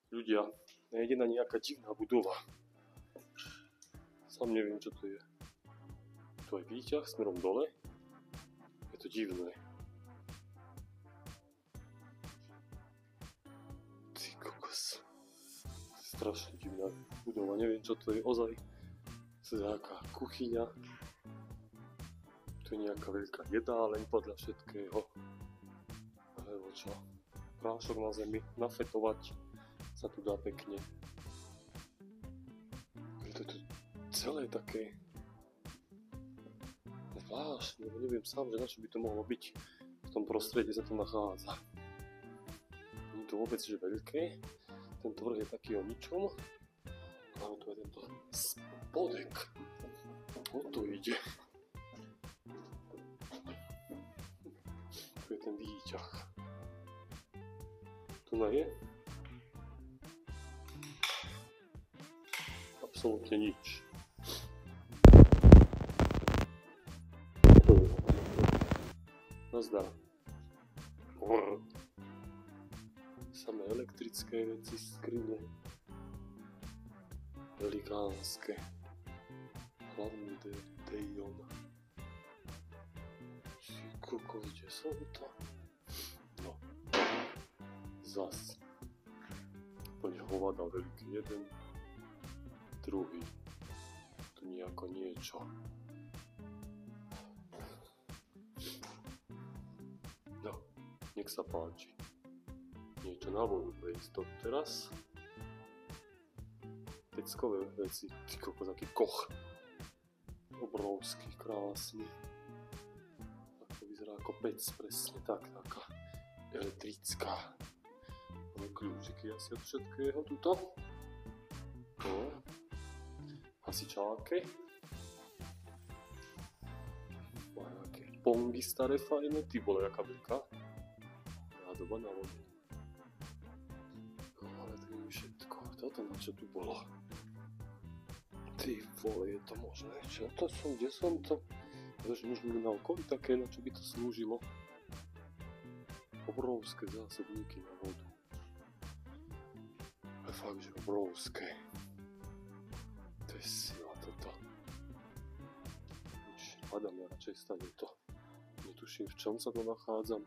Ľudia, je jedna nejaká divná budova. Sám neviem, čo to je. Tu je výťah smerom dole. Je to divné. Ty kokos. Strašne divná budova. Neviem, čo to je ozaj. To je nejaká kuchyňa. Tu je nejaká veľká jedáleň podľa všetkého. Alebo čo? Prášok na zemi. Nafetovať sa tu dá pekne. Je to tu celé také zvláštne, neviem sám, že na čo by to mohlo byť v tom prostredí sa to nachádza. Nie je to vôbec že veľké, tento vrch je taký o ničom, ale tu je tento spodek, o to ide. Tu je ten výťah. Tu je absolútne nič. Nazdar. Samé elektrické veci, skrine. Velikánske. Hlavný dejon. Kokos, kde som to? No. Zas. Poď hovada veľký jeden. Druhý. Tu nejako niečo. No, nech sa páči. Niečo na vodu pre istotu teraz. Peckové veci. Ty kokos, taký koch. Obrovský, krásny. Tak to vyzerá ako pec, presne tak, taká elektrická. Máme kľúčiky asi od všetkého tuto. No. Hasičáky. Nejaké pongy staré fajné. Ty vole, jaká veľká. Nádoba na vodu. No ale to je všetko. Toto na čo tu bolo? Ty vole, je to možné? Čo to som? Kde som to? Že možno na okolí také, na čo by to slúžilo? Obrovské zásobníky na vodu. Ale fakt, že obrovské. To je sila toto. Padám ja radšej stane to. Netuším, v čom sa to nachádzam.